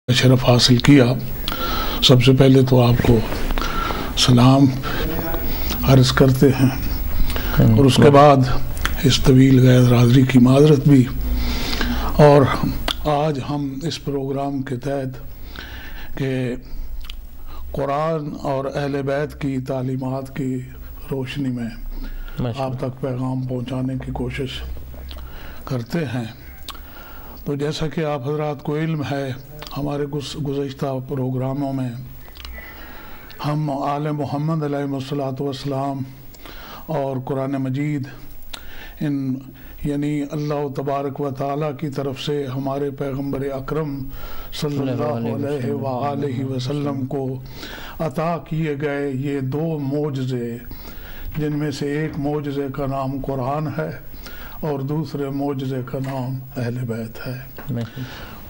शरफ हासिल किया। सबसे पहले तो आपको सलाम अर्ज़ करते हैं और उसके बाद इस तवील गैर हाज़री की माज़रत भी। और आज हम इस प्रोग्राम के तहत के कुरान और अहले बैत की तालीमात की रोशनी में आप तक पैगाम पहुँचाने की कोशिश करते हैं। तो जैसा कि आप हज़रात को इल्म है, हमारे गुज़श्ता प्रोग्रामों में हम आले मोहम्मद अलैहिस्सलातु वस्सलाम और कुरान मजीद इन यानी अल्लाह तबारक व तआला की तरफ से हमारे पैगम्बर अकरम सल्लल्लाहु अलैहि वसल्लम को अता किए गए ये दो मोजज़े, जिनमें से एक मोजज़े का नाम कुरान है और दूसरे मोजज़े का नाम अहले बैत है।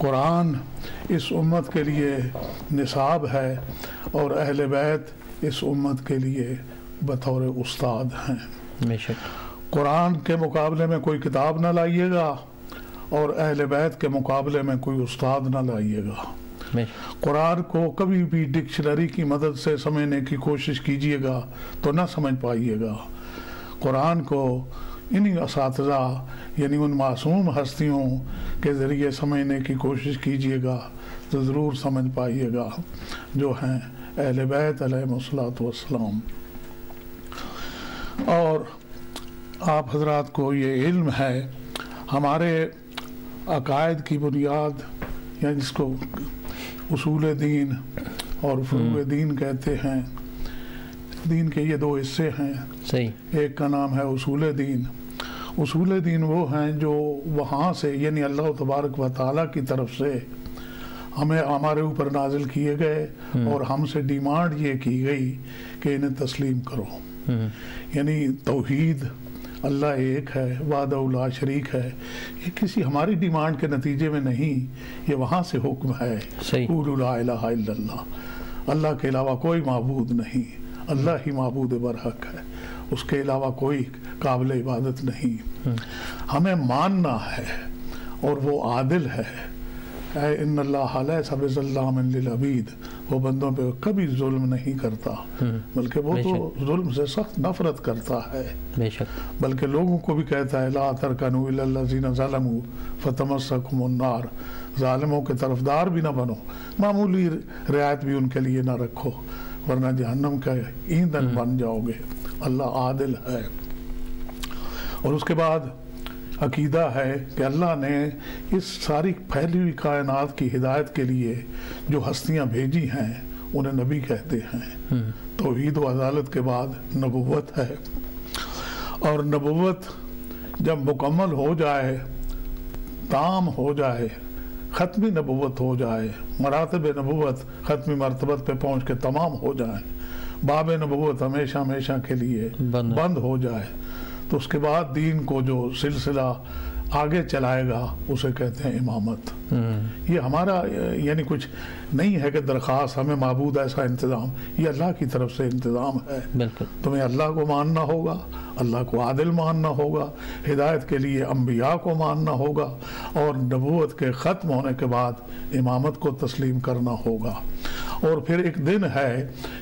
कुरान इस उम्मत के लिए निसाब है और अहले बैत इस उम्मत के लिए बतौर उस्ताद हैं। कुरान के मुकाबले में कोई किताब ना लाइएगा और अहले बैत के मुकाबले में कोई उस्ताद ना लाइएगा। कुरान को कभी भी डिक्शनरी की मदद से समझने की कोशिश कीजिएगा तो ना समझ पाइएगा। कुरान को इन्हीं असातिज़ा यानी उन मासूम हस्तियों के ज़रिए समझने की कोशिश कीजिएगा तो ज़रूर समझ पाइएगा, जो हैं अहले बैत अलैहिमुस्सलातु वस्सलाम। और आप हज़रात को ये इल्म है, हमारे अकायद की बुनियाद या जिसको उसूल दीन और फुरूअ दीन कहते हैं, दीन के ये दो हिस्से हैं। सही। एक का नाम है उसूल दीन। उसूल दीन वो हैं जो वहाँ से यानी अल्लाह तबारक व तआला की तरफ से हमें हमारे ऊपर नाजिल किए गए और हमसे डिमांड ये की गई कि इन्हें तस्लीम करो। यानी तौहीद, अल्लाह एक है, वाहदहु ला शरीक है, ये किसी हमारी डिमांड के नतीजे में नहीं, ये वहाँ से हुक्म है। क़ूलू ला इलाहा इल्लल्लाह, अल्लाह के अलावा कोई माबूद नहीं, अल्लाह ही माबूद बरहक है, उसके अलावा कोई काबिल इबादत नहीं। हमें मानना है और वो आदिल है। इन्नल्लाह लैसा बिज़ल्लामिन लिल अबीद, वो बंदों पे कभी जुल्म नहीं करता, बल्कि वो तो जुल्म से सख्त नफरत करता है। बल्कि लोगों को भी कहता है ला तरकनू इल्लल्लज़ीना ज़लमू फतमस्सकुमुन नार, जालिमों के तरफदार भी ना बनो, मामूली रियायत भी उनके लिए ना रखो वरना जहन्नम का ईंधन बन जाओगे। अल्लाह आदिल है। और उसके बाद अकीदा है कि अल्लाह ने इस सारी फैली हुई कायनात की हिदायत के लिए जो हस्तियां भेजी हैं उन्हें नबी कहते हैं। तौहीद व अदालत के बाद नबुव्वत है, और नबुव्वत जब मुकम्मल हो जाए, ताम हो जाए, ख़त्मी नबुव्वत हो जाए, मरातब नबुव्वत ख़त्मी मरतबत पे पहुँच के तमाम हो जाए, बाब नबुव्वत हमेशा हमेशा के लिए बंद हो जाए, तो उसके बाद दीन को जो सिलसिला आगे चलाएगा उसे कहते हैं इमामत। ये हमारा यानी कुछ नहीं है कि दरख्वास्त हमें माबूद ऐसा इंतज़ाम, ये अल्लाह की तरफ से इंतज़ाम है। तुम्हें अल्लाह को मानना होगा, अल्लाह को आदिल मानना होगा, हिदायत के लिए अम्बिया को मानना होगा, और नबूवत के ख़त्म होने के बाद इमामत को तस्लीम करना होगा। और फिर एक दिन है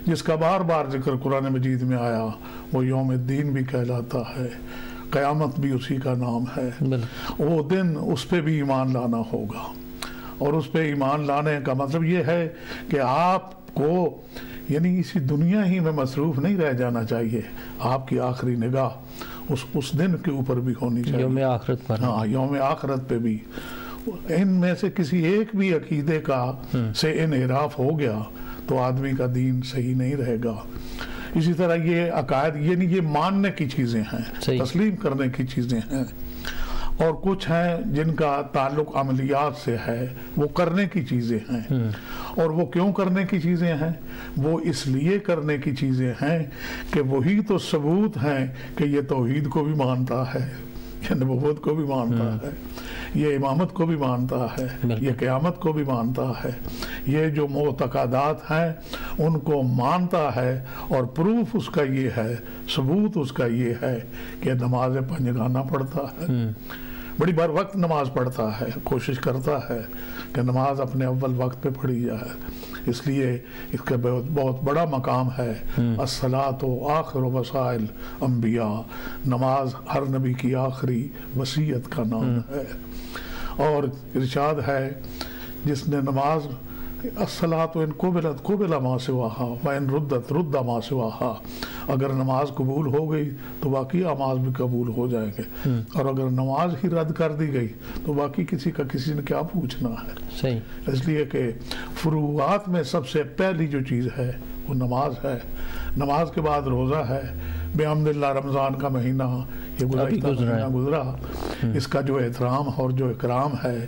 जिसका बार बार जिक्र कुरान मजीद में आया, वो यौम दीन भी कहलाता है, क़यामत भी उसी का नाम है। वो दिन उस पर भी ईमान लाना होगा, और उस पर ईमान लाने का मतलब ये है कि आपको यानी इसी दुनिया ही में मसरूफ़ नहीं रह जाना चाहिए, आपकी आखिरी निगाह उस दिन के ऊपर भी होनी चाहिए, यौम आखिरत पर। हाँ, यौम आखिरत पे भी। इनमें से किसी एक भी अकीदे का से इनहिराफ हो गया तो आदमी का दीन सही नहीं रहेगा। इसी तरह ये अकायद यानी ये मानने की चीज़ें हैं, तस्लीम करने की चीज़ें हैं, और कुछ हैं जिनका ताल्लुक अमलियात से है, वो करने की चीज़ें हैं। और वो क्यों करने की चीज़ें हैं? वो इसलिए करने की चीज़ें हैं कि वही तो सबूत हैं कि ये तौहीद को भी मानता है, ये नबुव्वत को भी मानता है, ये इमामत को भी मानता है, ये क़यामत को भी मानता है, ये जो मोतक़दात हैं उनको मानता है। और प्रूफ उसका ये है, सबूत उसका ये है कि नमाज पंजगाना पढ़ता है, بڑی بار وقت نماز پڑھتا ہے، کوشش کرتا ہے کہ نماز اپنے اول وقت پہ پڑھی جائے، اس لیے اس کا بہت بڑا مقام ہے۔ الصلاۃ آخر وسائل انبیاء، نماز ہر نبی کی آخری وصیت کا نام ہے۔ اور ارشاد ہے جس نے نماز الصلاۃ ان قبلت قبل ما سواها وان ردت رد ما سواها، اگر نماز قبول ہو گئی تو باقی نماز بھی قبول ہو جائیں گے، اور اگر نماز ہی رد کر دی گئی تو باقی کسی کا کسی نے کیا پوچھنا ہے۔ صحیح۔ اس لیے کہ فروعات میں سب سے پہلی جو چیز ہے وہ نماز ہے، نماز کے بعد روزہ ہے۔ بحمد اللہ رمضان کا مہینہ یہ گزشتہ مہینہ گزرا، اس کا جو احترام اور جو اکرام ہے،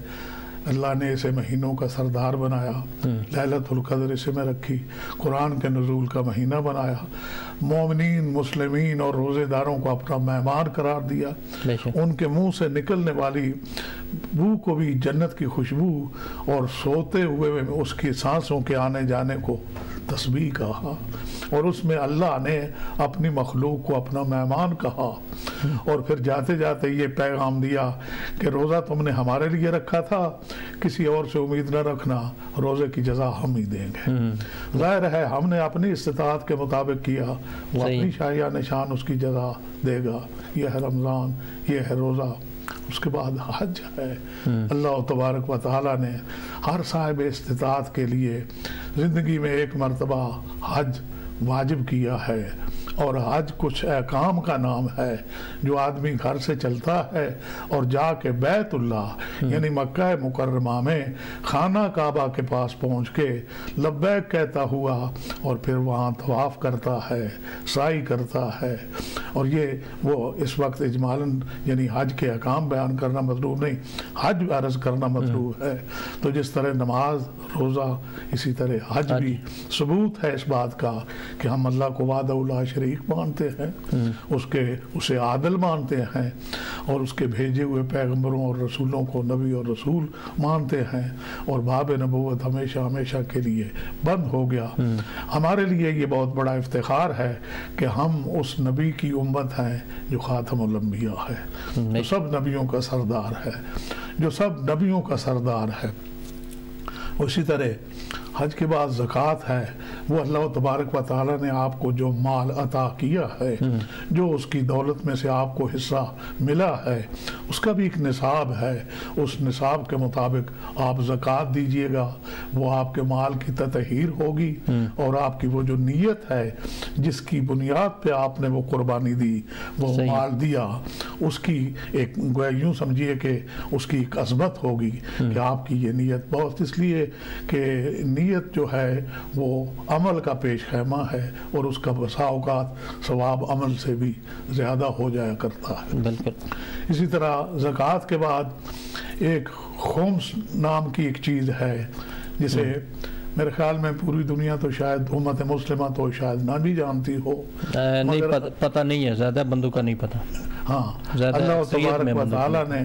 اللہ نے اسے مہینوں کا سردار بنایا، لیلۃ القدر اسے میں رکھی، قرآن کے نزول کا مہینہ بنایا، مومنین مسلمین اور روزے داروں کو اپنا مہمان قرار دیا، ان کے منہ سے نکلنے والی بو کو بھی جنت کی خوشبو اور سوتے ہوئے اس کی سانسوں کے آنے جانے کو تسبیح کہا، اور اس میں اللہ نے اپنی مخلوق کو اپنا مہمان کہا، اور پھر جاتے جاتے یہ پیغام دیا کہ روزہ تم نے ہمارے لیے رکھا تھا، کسی اور سے امید نہ رکھنا، روزے کی جزا ہم ہی دیں گے۔ ظاہر ہے ہم نے اپنی استطاعت کے مطابق کیا، وہ اپنی شایہ نشان اس کی جزا دے گا۔ یہ ہے رمضان، یہ ہے روزہ۔ اس کے بعد حج ہے۔ اللہ تبارک و تعالیٰ نے ہر صاحب استطاعت کے لیے زندگی میں ایک مرتبہ حج واجب کیا ہے، اور حج کچھ احکام کا نام ہے جو آدمی گھر سے چلتا ہے اور جا کے بیت اللہ یعنی مکہ مکرمہ میں خانہ کعبہ کے پاس پہنچ کے لبیک کہتا ہوا، اور پھر وہاں طواف کرتا ہے، سعی کرتا ہے۔ اور یہ وہ اس وقت اجمالاً یعنی حج کے احکام بیان کرنا مطلوب نہیں، حج عرض کرنا مطلوب ہے۔ تو جس طرح نماز، روزہ، اسی طرح حج بھی ثبوت ہے اس بات کا کہ ہم اللہ کو وحدہ لا شریک مانتے ہیں، اسے عادل مانتے ہیں، اور اس کے بھیجے ہوئے پیغمبروں اور رسولوں کو نبی اور رسول مانتے ہیں، اور باب نبوت ہمیشہ ہمیشہ کے لیے بند ہو گیا۔ ہمارے لیے یہ بہت بڑا افتخار ہے کہ ہم اس نبی کی امت ہیں جو خاتم الانبیاء ہے، جو سب نبیوں کا سردار ہے، جو سب نبیوں کا سردار ہے۔ اسی طرح حج کے بعد زکوٰۃ ہے، وہ اللہ تبارک و تعالیٰ نے آپ کو جو مال عطا کیا ہے، جو اس کی دولت میں سے آپ کو حصہ ملا ہے، اس کا بھی ایک نصاب ہے، اس نصاب کے مطابق آپ زکوٰۃ دیجئے گا، وہ آپ کے مال کی تطہیر ہوگی، اور آپ کی وہ جو نیت ہے جس کی بنیاد پہ آپ نے وہ قربانی دی، وہ مال دیا، اس کی ایک یوں سمجھیے کہ اس کی ایک عظمت ہوگی کہ آپ کی یہ نیت بہت، اس لیے کہ نیت جو ہے وہ عمل کا پیش خیمہ ہے، اور اس کا بسا اوقات ثواب عمل سے بھی زیادہ ہو جایا کرتا ہے۔ بالکل اسی طرح زکوٰۃ کے بعد ایک خمس نام کی ایک چیز ہے، جسے میرے خیال میں پوری دنیا تو شاید امت مسلمہ تو شاید نہ بھی جانتی ہو، نہیں پتہ نہیں ہے، زیادہ بندوں کا نہیں پتہ۔ ہاں، اللہ تبارک و تعالیٰ نے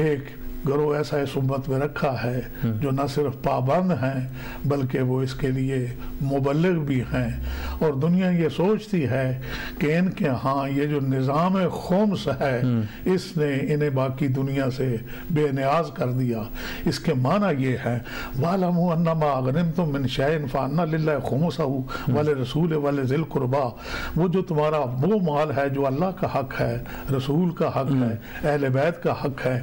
ایک گروہ ایسا اس امت میں رکھا ہے جو نہ صرف پابند ہیں بلکہ وہ اس کے لیے مبلغ بھی ہیں، اور دنیا یہ سوچتی ہے کہ ان کے ہاں یہ جو نظام خمس ہے اس نے انہیں باقی دنیا سے بے نیاز کر دیا۔ اس کے معنی یہ ہے وَاعْلَمُوا أَنَّمَا أَغْنِمْتُم مِّن شَيْءٍ فَأَنَّ لِلَّهِ خُمُسَهُ وَلِلرَّسُولِ وَلِذِي الْقُرْبَىٰ، وہ جو تمہارا وہ مال ہے جو اللہ کا حق ہے، رسول کا حق ہے، اہل بیت کا حق ہے،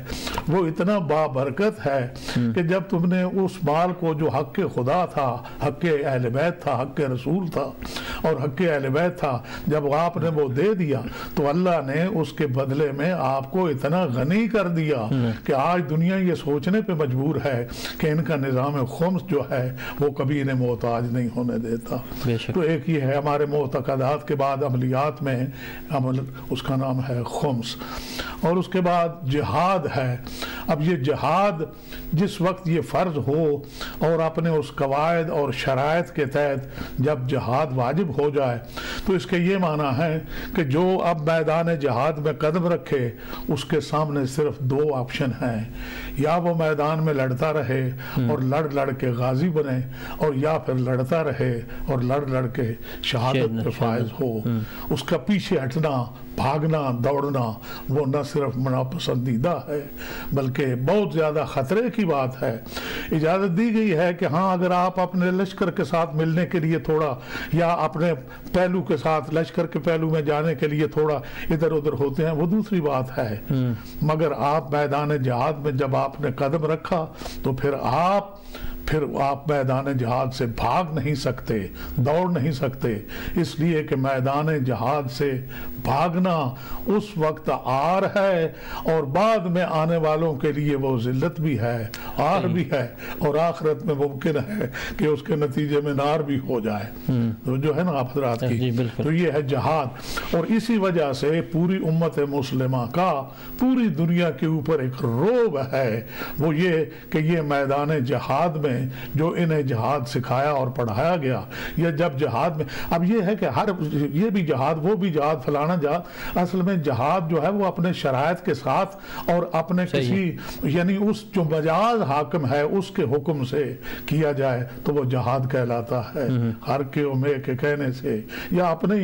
وہ اتنا بابرکت ہے کہ جب تم نے اس مال کو جو حق خدا تھا، حق اہل بیت تھا، حق رسول تھا اور حق اہل بیت تھا، جب آپ نے وہ دے دیا تو اللہ نے اس کے بدلے میں آپ کو اتنا غنی کر دیا کہ آج دنیا یہ سوچنے پہ مجبور ہے کہ ان کا نظام خمس جو ہے وہ کبھی انہیں محتاج نہیں ہونے دیتا۔ تو ایک یہ ہے ہمارے معتقدات کے بعد عملیات میں عمل، اس کا نام ہے خمس، اور اس کے بعد جہاد ہے۔ اب یہ جہاد جس وقت یہ فرض ہو اور اپنے اس قواعد اور شرائط کے تحت جب جہاد واجب ہو جائے تو اس کے یہ معنی ہے کہ جو اب میدان جہاد میں قدم رکھے اس کے سامنے صرف دو آپشن ہیں، یا وہ میدان میں لڑتا رہے اور لڑ کے غازی بنے، اور یا پھر لڑتا رہے اور لڑ کے شہادت پہ فائز ہو۔ اس کا پیچھے ہٹنا भागना दौड़ना वो न सिर्फ नापसंदीदा है बल्कि बहुत ज़्यादा ख़तरे की बात है। इजाज़त दी गई है कि हाँ, अगर आप अपने लश्कर के साथ मिलने के लिए थोड़ा या अपने पहलू के साथ लश्कर के पहलू में जाने के लिए थोड़ा इधर उधर होते हैं, वो दूसरी बात है। मगर आप मैदान जिहाद में जब आपने कदम रखा तो फिर आप मैदान जिहाद से भाग नहीं सकते, दौड़ नहीं सकते, इसलिए कि मैदान जिहाद से भागना उस वक्त आर है और बाद में आने वालों के लिए वो जिल्लत भी है, आर भी है, और आखिरत में मुमकिन है कि उसके नतीजे में नार भी हो जाए। तो जो है ना आप हज़रात की, तो ये है जिहाद। और इसी वजह से पूरी उम्मत मुस्लिमा का पूरी दुनिया के ऊपर एक रोब है, वो ये कि ये मैदान जिहाद में जो इन्हें जिहाद सिखाया और पढ़ाया गया, या जब जिहाद में, अब ये है कि हर ये भी जिहाद वो भी जिहाद फलाना जिहाद, असल में जिहाद जो है वो अपने शराइत के साथ और अपने किसी यानी उस जो मजाज हाकिम है उसके हुक्म से किया जाए तो वो जिहाद कहलाता है। हर के उमे के कहने से या अपने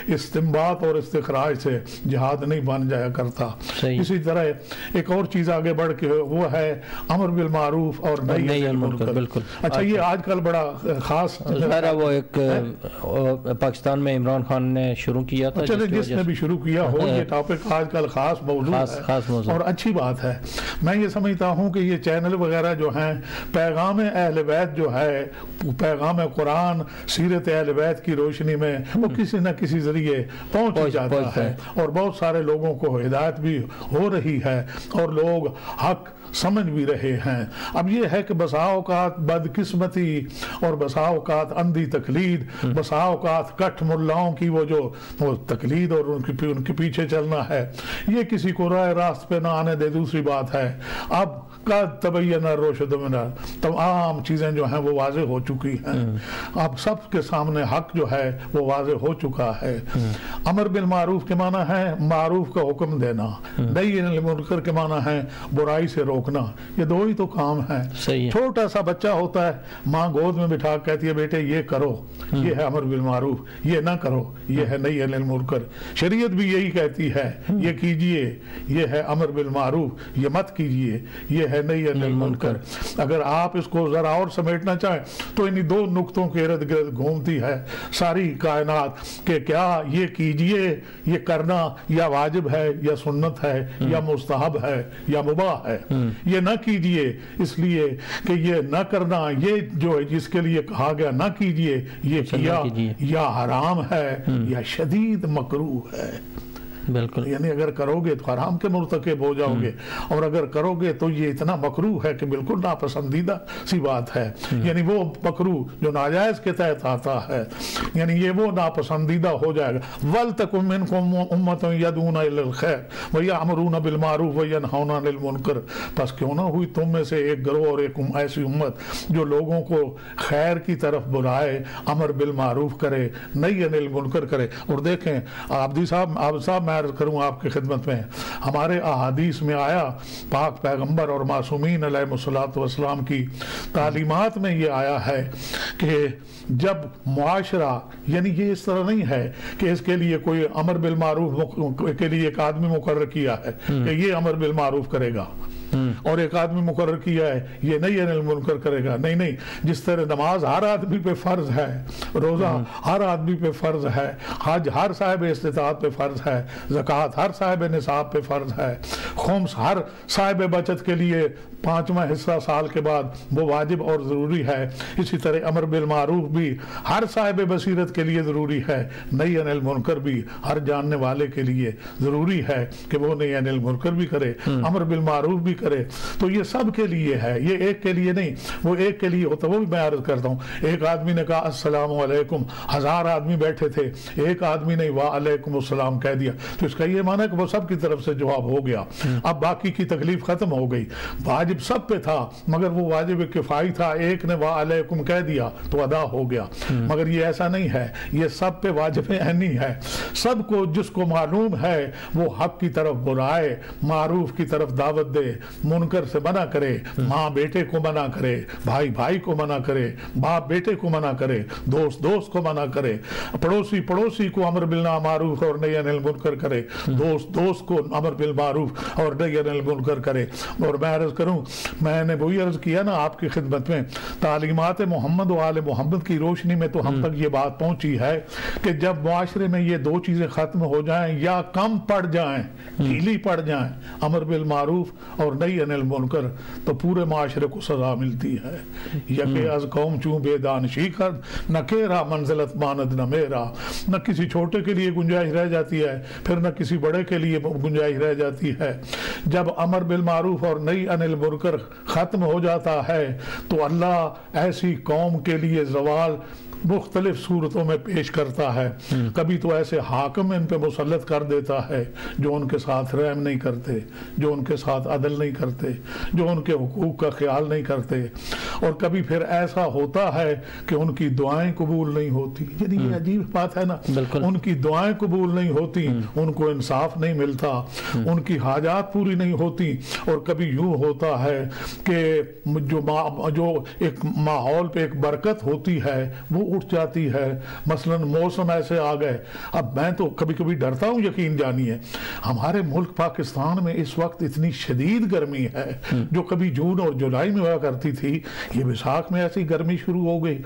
इस्तिंबात और इस्तिखराज से जिहाद नहीं बन जाया करता। इसी तरह एक और चीज आगे बढ़ के वो है अमर बिल मारूफ और नही अनिल मुनकर। बिल्कुल। अच्छा, ये आजकल बड़ा खास वो एक पाकिस्तान में इमरान खान ने शुरू किया था, चले जिसने भी शुरू किया हो, ये टॉपिक आजकल खास मौजूद है और अच्छी बात है। मैं ये समझता हूँ कि ये चैनल वगैरह जो हैं पैगाम अहले बैत जो है, पैगाम कुरान सीरत अहले बैत की रोशनी में वो किसी न किसी जरिए पहुँच जाता है और बहुत सारे लोगों को हिदायत भी हो रही है और लोग हक समझ भी रहे हैं। अब ये है कि बसा औकात बदकिस्मती और बसा औकात अंधी तकलीद, बसा औकात कठ मुल्लाओं की वो तकलीद और उनके पीछे चलना है, ये किसी को राह रास्त पे ना आने दे। दूसरी बात है अब का तबय्यना रुश्द मिना, तमाम चीज़ें जो हैं वो वाज़े हो चुकी हैं, अब सबके सामने हक जो है वो वाज़े हो चुका है। अमर बिल मारूफ के माना है मारूफ का हुक्म देना, नही अनिल मुनकर के माना है बुराई से रोकना। ये दो ही तो काम है। छोटा सा बच्चा होता है, माँ गोद में बिठा कहती है बेटे ये करो, ये है अमर बिल मारूफ, ये ना करो, ये है नही अनिल मुनकर। शरीयत भी यही कहती है, ये कीजिए ये है अमर बिल मारूफ, ये मत कीजिए ये है नही अनिल मुनकर। अगर आप इसको जरा और समेटना चाहें तो इन्हीं दो नुक्तों के इर्द गिर्द घूमती है सारी कायनात कि क्या ये कीजिए, ये करना या वाजिब है या सुन्नत है या मुस्तहब है या मुबाह है, ये ना कीजिए इसलिए कि ये ना करना, ये जो है जिसके लिए कहा गया ना कीजिए ये किया या हराम है या शदीद मकरूह है। बिल्कुल, यानी अगर करोगे तो हराम के मुर्तकिब हो जाओगे और अगर करोगे तो ये इतना मकरूह है कि बिल्कुल नापसंदीदा सी बात है। यानी वो मकरूह जो नाजायज के तहत आता है, यानी ये वो नापसंदीदा हो जाएगा। वल तकुम मिनकुम उम्मतुन यदूना इलल खैर व यअमुरूना बिल मारूफ व यनहौना अनिल मुनकर। बस क्यों ना हुई तुम में से एक गिरोह और एक ऐसी उम्मत जो लोगों को खैर की तरफ बुलाए, अमर बिल मारूफ करे, नही अनिल मुनकर करे। और देखें आबदी साहब मैं करूं आपकी खिदमत में, हमारे अहादीस में आया, पाक पैगंबर और मासूमीन अलैहिस्सलातु वस्सलाम की तालीमात में ये आया है कि जब मुआशरा, यानी ये इस तरह नहीं है कि इसके लिए कोई अमर बिल मारूफ के लिए एक आदमी मुकर्रर किया है कि ये अमर बिल मारूफ करेगा और एक आदमी मुकर्रर किया है ये नही अनिल मुनकर करेगा। नहीं नहीं, जिस तरह नमाज हर आदमी पे फर्ज है, रोजा हर आदमी पे फर्ज है, हज हर साहिब इस्तिताअत पे फर्ज है, ज़कात हर साहिब निसाब पे फर्ज है, खुम्स हर साहिब बचत के लिए 5वां हिस्सा साल के बाद वो वाजिब और ज़रूरी है। इसी तरह अमर बिल मारूफ भी हर साहिब बसीरत के लिए ज़रूरी है, नही अनिल मुनकर भी हर जानने वाले के लिए ज़रूरी है कि वो नही अनिल मुनकर भी करे, अमर बिल मारूफ भी करे। तो ये सब के लिए है, ये एक के लिए नहीं। वो एक के लिए होता, वो भी मैं अर्ज करता हूँ, एक आदमी ने कहा अस्सलाम वालेकुम, 1000 आदमी बैठे थे, एक आदमी ने वालेकुम अस्सलाम कह दिया, तो इसका ये माना कि वो सब की तरफ से जवाब हो गया, अब बाकी की तकलीफ खत्म हो गई। वाजिब सब पे था मगर वो वाजिब किफाई था, एक ने वालेकुम कह दिया तो अदा हो गया। मगर ये ऐसा नहीं है, ये सब पे वाजिब ऐनी है। सबको जिसको मालूम है वो हक की तरफ बुलाए, मारूफ की तरफ दावत दे, मुनकर से मना करे, माँ बेटे को मना करे, भाई भाई को मना करे, बाप बेटे को मना करे, दोस्त दोस्त को मना करे, पड़ोसी पड़ोसी को अमर बिल मारूफ और नही अनिल मुनकर करे, दोस्त दोस्त को अमर बिल मारूफ और नही अनिल मुनकर करे। और मैं अर्ज करूं, मैंने वही अर्ज किया ना आपकी खिदमत में, तालीमात मोहम्मद व आले मोहम्मद की रोशनी में तो हम तक ये बात पहुंची है कि जब मुआशरे में ये दो चीजें खत्म हो जाएं या कम पड़ जाएं, ढीली पड़ जाएं, अमर बिल मारूफ और नही अनिल मुनकर, तो पूरे मुआशरे को सजा मिलती है। यके अज कौम चूं बेदानशी कर, न केरा मंजिलत मानद न मेरा, न किसी छोटे के लिए गुंजाइश रह जाती है, फिर न किसी बड़े के लिए गुंजाइश रह जाती है। जब अमर बिल मारूफ और नही अनिल मुनकर खत्म हो जाता है तो अल्लाह ऐसी कौम के लिए ज़वाल मुख्तलिफ सूरतों में पेश करता है। कभी तो ऐसे हाकिम इन पे मुसल्लत कर देता है जो उनके साथ रहम नहीं करते, जो उनके साथ अदल नहीं करते, जो उनके हुकूक का ख्याल नहीं करते। और कभी फिर ऐसा होता है कि उनकी दुआएं कबूल नहीं होती। यानी ये अजीब बात है ना, उनकी दुआएं कबूल नहीं होती, उनको इंसाफ नहीं मिलता, उनकी हाजात पूरी नहीं होती। और कभी यूं होता है कि जो एक माहौल पे एक बरकत होती है वो उठ जाती है। मसलन मौसम ऐसे आ गए, अब मैं तो कभी कभी डरता हूँ, यकीन जानिए हमारे मुल्क पाकिस्तान में इस वक्त इतनी शदीद गर्मी है जो कभी जून और जुलाई में हुआ करती थी, ये वैसाख में ऐसी गर्मी शुरू हो गई।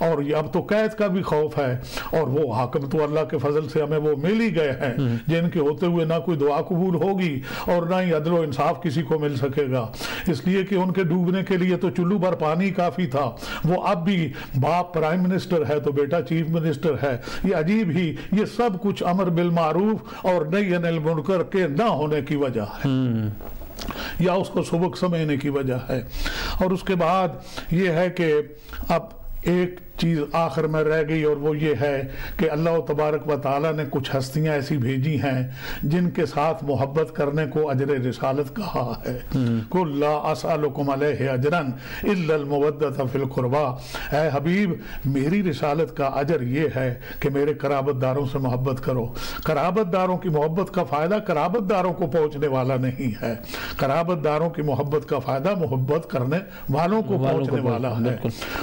और अब तो कैद का भी खौफ है। और वो हाकिम तो अल्लाह के फजल से हमें वो मिल ही गए हैं जिनके होते हुए ना कोई दुआ कबूल होगी और ना ही अदल व इंसाफ किसी को मिल सकेगा। इसलिए कि उनके डूबने के लिए तो चुल्लू भर पानी काफी था। वो अब भी बाप प्राइम मिनिस्टर है तो बेटा चीफ मिनिस्टर है। ये अजीब ही, ये सब कुछ अमर बिल मारूफ और नही अनिल मुनकर के ना होने की वजह है या उसको सबक समझने की वजह है। और उसके बाद ये है कि अब एक चीज़ आखिर में रह गई और वो ये है कि अल्लाह तबारक व तआला ने कुछ हस्तियां ऐसी भेजी हैं जिनके साथ मोहब्बत करने को अजर रिसालत कहा है। कुल ला असअलुकुम अलैहि अजरन इल्लल मवद्दत फिल कुर्बा, ऐ हबीब मेरी रिसालत का अजर ये है कि मेरे कराबतदारों से मोहब्बत करो। कराबतदारों की मोहब्बत का फ़ायदा कराबतदारों को पहुँचने वाला नहीं है, कराबतदारों की मोहब्बत का फ़ायदा मोहब्बत करने वालों को पहुँचने वाला है।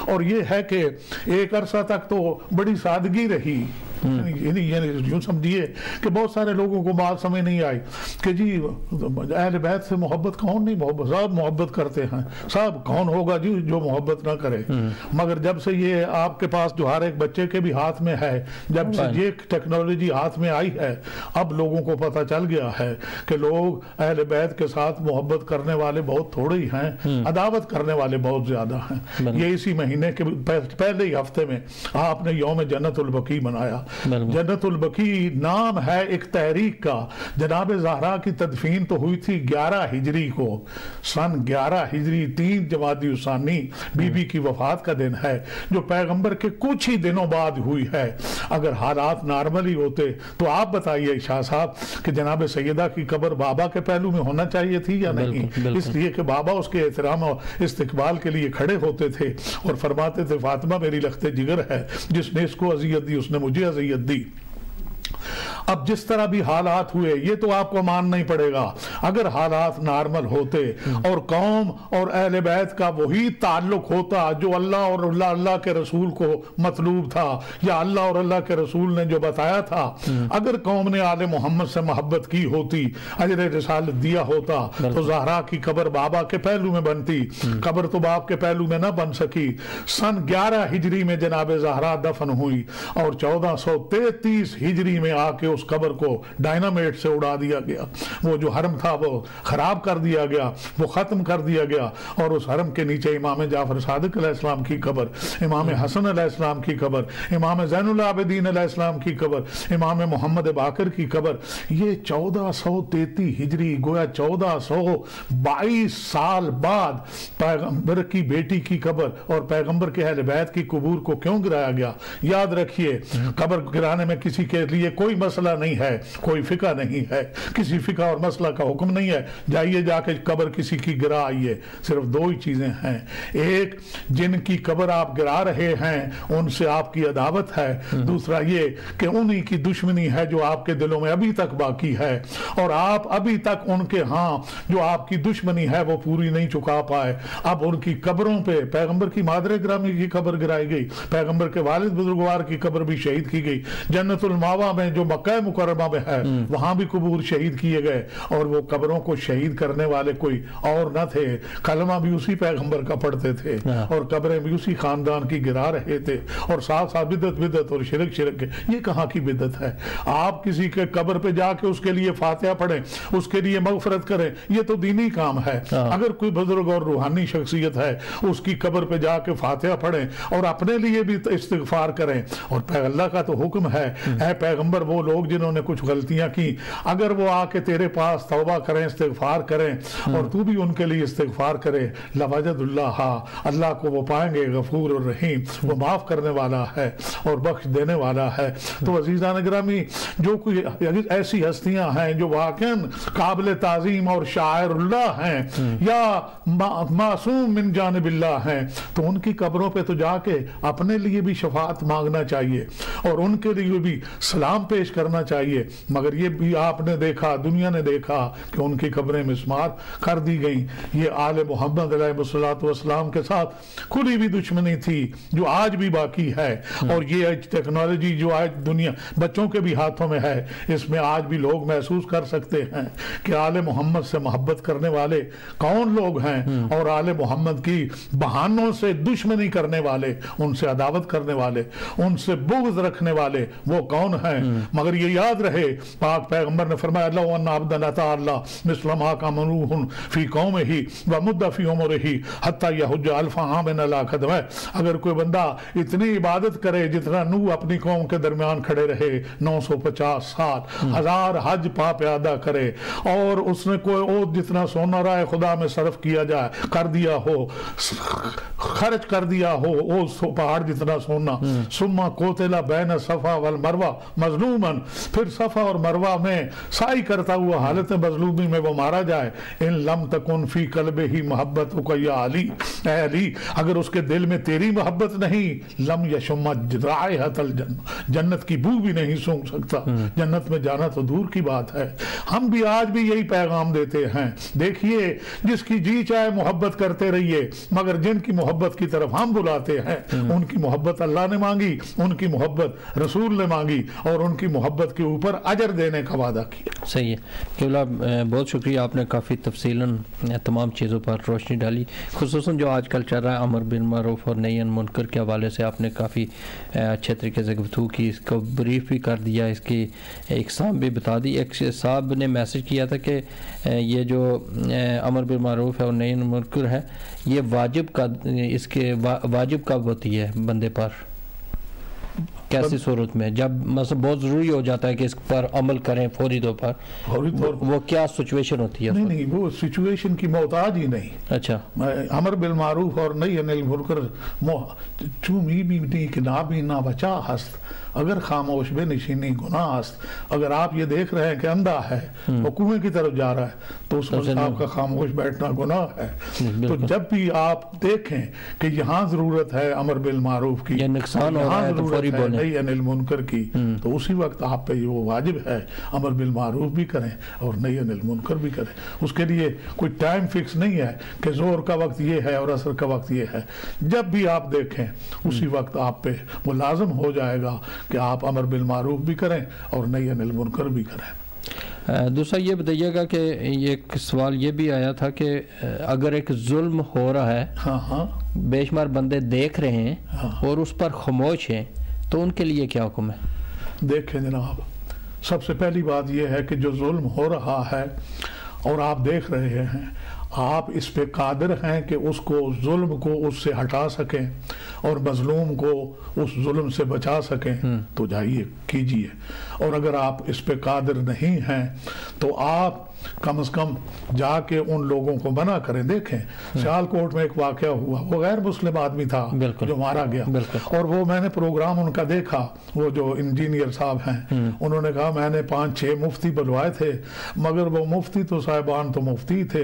और ये है कि एक अरसा तक तो बड़ी सादगी रही। यूं समझिए कि बहुत सारे लोगों को बात समझ नहीं आई कि जी अहले बैत से मोहब्बत कौन नहीं सब मोहब्बत करते हैं, सब कौन होगा जी जो मोहब्बत ना करे। मगर जब से ये आपके पास जो हर एक बच्चे के भी हाथ में है, जब से ये टेक्नोलॉजी हाथ में आई है, अब लोगों को पता चल गया है कि लोग अहले बैत के साथ मोहब्बत करने वाले बहुत थोड़े ही हैं, अदावत करने वाले बहुत ज्यादा हैं। ये इसी महीने के पहले ही हफ्ते में आपने यौम जन्नतुल बकी मनाया। जन्नतुल बकी नाम है एक तहरीक का। जनाब ज़हरा की तदफीन तो हुई थी 11 हिजरी को, सन 11 हिजरी 3 जमादी उसानी बीबी की वफात का दिन है, जो पैगंबर के कुछ ही दिनों बाद हुई है। अगर हालात नॉर्मली होते तो आप बताइए शाह साहब कि जनाब सैयदा की कब्र बाबा के पहलू में होना चाहिए थी या नहीं? इसलिए कि बाबा उसके एहतराम और इस्तिकबाल के लिए खड़े होते थे और फरमाते थे फातिमा मेरी लख्ते जिगर है, जिसने इसको अजियत दी उसने मुझे अजियत दी। अब जिस तरह भी हालात हुए ये तो आपको मानना ही पड़ेगा। अगर हालात नॉर्मल होते और कौम और अहले बैत का वही ताल्लुक होता जो अल्लाह और अल्लाह के रसूल को मतलूब था या अल्लाह और अल्लाह के रसूल ने जो बताया था, अगर कौम ने आले मोहम्मद से मोहब्बत की होती, अजर रिसालत दिया होता, तो ज़हरा की कब्र बाबा के पहलू में बनती। कब्र तो बाप के पहलू में ना बन सकी। सन 11 हिजरी में जनाब ज़हरा दफन हुई और 1433 हिजरी में आके उस कब्र को डायनामाइट से उड़ा दिया गया। वो जो हरम था वो खराब कर दिया गया, वो खत्म कर दिया गया। और उस हरम के नीचे इमाम जाफर सादिक अलैहिस्सलाम की कब्र, इमाम हसन अलैहिस्सलाम की कब्र, इमाम ज़ैनुल आबिदीन अलैहिस्सलाम की कब्र, इमाम मोहम्मद बाकर की कब्र। ये 1433 हिजरी, गोया 1422 साल बाद पैगंबर की बेटी की कब्र और पैगंबर के अहले बैत की कबूर को क्यों गिराया गया? याद रखिए, कब्र गिराने में किसी के लिए कोई مسئلہ نہیں ہے، کوئی فقہ نہیں ہے، کسی فقہ اور مسئلہ کا حکم نہیں ہے جائیے جا کے قبر کسی کی گرا آئیے۔ صرف دو ہی چیزیں ہیں، ایک جن کی قبر آپ گرا رہے ہیں ان سے آپ کی عداوت ہے، دوسرا یہ کہ انہی کی دشمنی ہے جو آپ کے دلوں میں ابھی تک باقی ہے، اور آپ ابھی تک ان کے ہاں جو آپ کی دشمنی ہے وہ پوری نہیں چکا پائے۔ اب ان کی قبروں پہ پیغمبر کی مادر گرامی کی قبر گرائی گئی، پیغمبر کے والد بزرگوار کی قبر بھی شہید کی گئی، جنت الماوا میں جو مکہ مکرمہ میں ہے وہاں بھی قبور شہید کیے گئے، اور وہ قبروں کو شہید کرنے والے کوئی اور نہ تھے، کلمہ بھی اسی پیغمبر کا پڑھتے تھے اور قبریں بھی اسی خاندان کی گرا رہے تھے، اور ساتھ ساتھ بدعت اور شرک کے یہ کہاں کی بدعت ہے؟ آپ کسی کے قبر پہ جا کے اس کے لیے فاتحہ پڑھیں، اس کے لیے مغفرت کریں، یہ تو دینی کام ہے۔ اگر کوئی بزرگ اور روحانی شخصیت ہے اس کی قبر پہ جا کے فاتحہ پڑھیں اور اپنے لیے بھی استغفار کریں، اور اللہ کا تو حکم ہے اے پیغمبر وہ لوگ جنہوں نے کچھ غلطیاں کی اگر وہ آ کے تیرے پاس توبہ کریں، استغفار کریں اور تو بھی ان کے لیے استغفار کرے، لوجد اللہ کو وہ پائیں گے غفور الرحیم، وہ معاف کرنے والا ہے اور بخش دینے والا ہے۔ تو عزیزان گرامی، جو کوئی ایسی ہستیاں ہیں جو واقعاً قابل تعظیم اور شاعر اللہ ہیں یا معصوم من جانب اللہ ہیں، تو ان کی قبروں پہ تو جا کے اپنے لیے بھی شفاعت مانگنا چاہیے اور ان کے لیے بھی سلام پیش کرنا چاہیے، مگر یہ بھی آپ نے دیکھا، دنیا نے دیکھا کہ ان کی قبریں مسمار کر دی گئیں۔ یہ آل محمد علیہ السلام کے ساتھ کھلی بھی دشمنی تھی جو آج بھی باقی ہے، اور یہ ٹیکنالوجی جو آج دنیا بچوں کے بھی ہاتھوں میں ہے، اس میں آج بھی لوگ محسوس کر سکتے ہیں کہ آل محمد سے محبت کرنے والے کون لوگ ہیں، اور آل محمد کی بہانوں سے دشمنی کرنے والے، ان سے عداوت کرنے والے، ان سے بغض رکھنے والے وہ کون ہیں۔ مگر یہ یاد رہے پاک پیغمبر نے فرمایا لو ان عبدا اطاع اللہ مثل ما کان نوح فی قومہ ومد فی عمرہ حتی یحج الف عام علی قدمہ، اگر کوئی بندہ اتنی عبادت کرے جتنا نوح اپنی قوم کے درمیان کھڑے رہے 950 سال، 1000 حج پا پیادہ کرے، اور اس نے کوئی اور جتنا سونا رائے خدا میں صرف کیا جائے کر دیا ہو، خرچ کر دیا ہو وہ پہاڑ جتنا سونا، ثم قتل بین صفا والمروہ مظلوما، پھر صفا اور مروہ میں سعی کرتا ہوا حالت مظلومی میں وہ مارا جائے، ان لم تکن فی قلبہ محبتک یا علی، اے علی اگر اس کے دل میں تیری محبت نہیں، لم یشم رائحۃ الجنہ، جنت کی بو بھی نہیں سونگ سکتا، جنت میں جانا تو دور کی بات ہے۔ ہم بھی آج بھی یہی پیغام دیتے ہیں، دیکھیے جس کی جی چاہے محبت کرتے رہیے، مگر جن کی محبت کی طرف ہم بلاتے ہیں ان کی محبت اللہ نے مانگی، ان کی محبت رسول نے مانگی، اور ان کی محبت کے اوپر اجر دینے کا وعدہ کیا۔ صحیح ہے قبلہ، بہت شکریہ، آپ نے کافی تفصیلاً تمام چیزوں پر روشنی ڈالی، خصوصاً جو آج کل چل رہا ہے امر بالمعروف اور نہی عن منکر کے حوالے سے آپ نے کافی اچھے طریقے سے گفتگو کی، اس کو بریف بھی کر دیا، اس کی اقسام بھی بتا دی۔ ایک صاحب نے میسج کیا تھا کہ یہ جو امر بالمعروف ہے اور نہی عن منکر ہے یہ واجب کا، اس کے واجب کب ہوتی ہے بندے پر، کیسی صورت میں، جب مثلا بہت ضروری ہو جاتا ہے کہ اس پر عمل کریں فوری طور پر، وہ کیا سچویشن ہوتی ہے؟ نہیں وہ سچویشن کی محتاج ہی نہیں۔ اچھا، امر بالمعروف اور نہی عن المنکر چومی بھی نہیں کہ نہ بھی نہ بچا ہست، اگر خاموش بے نشینی گناہ است، اگر آپ یہ دیکھ رہے ہیں کہ اندھا ہے وہ کنویں کی طرف جا رہا ہے تو اس وقت آپ کا خاموش بیٹھنا گناہ ہے۔ تو جب بھی آپ دیکھیں کہ یہاں ضرورت ہے امر بالمعروف کی، نقصان ہو رہا ہے تو فوری بولیں، نہی عن المنکر کی، تو اسی وقت آپ پہ وہ واجب ہے امر بالمعروف بھی کریں اور نہی عن المنکر بھی کریں۔ اس کے لیے کوئی ٹائم فکس نہیں ہے کہ زور کا وقت یہ ہے اور عصر کا وقت یہ ہے، جب بھی آپ دیکھیں اسی وقت آپ پہ وہ لازم ہو جائے گا کہ آپ امر بالمعروف بھی کریں اور نہی عن المنکر بھی کریں۔ دوسرا یہ بتائیے گا کہ ایک سوال یہ بھی آیا تھا کہ اگر ایک ظلم ہو رہا ہے، بے شمار بندے دیکھ رہے ہیں اور اس پر خاموش ہیں، تو ان کے لیے کیا حکم ہے؟ دیکھیں جناب، سب سے پہلی بات یہ ہے کہ جو ظلم ہو رہا ہے اور آپ دیکھ رہے ہیں، آپ اس پہ قادر ہیں کہ اس کو ظلم کو اس سے ہٹا سکیں اور مظلوم کو اس ظلم سے بچا سکیں تو جائیے کیجئے، اور اگر آپ اس پہ قادر نہیں ہیں تو آپ کم از کم جا کے ان لوگوں کو منع کریں۔ دیکھیں سیالکوٹ میں ایک واقعہ ہوا، وہ غیر مسلم آدمی تھا جو مارا گیا، اور وہ میں نے پروگرام ان کا دیکھا، وہ جو انجینئر صاحب ہیں انہوں نے کہا میں نے 5-6 مفتی بلوائے تھے، مگر وہ مفتی تو صاحبان تو مفتی تھے،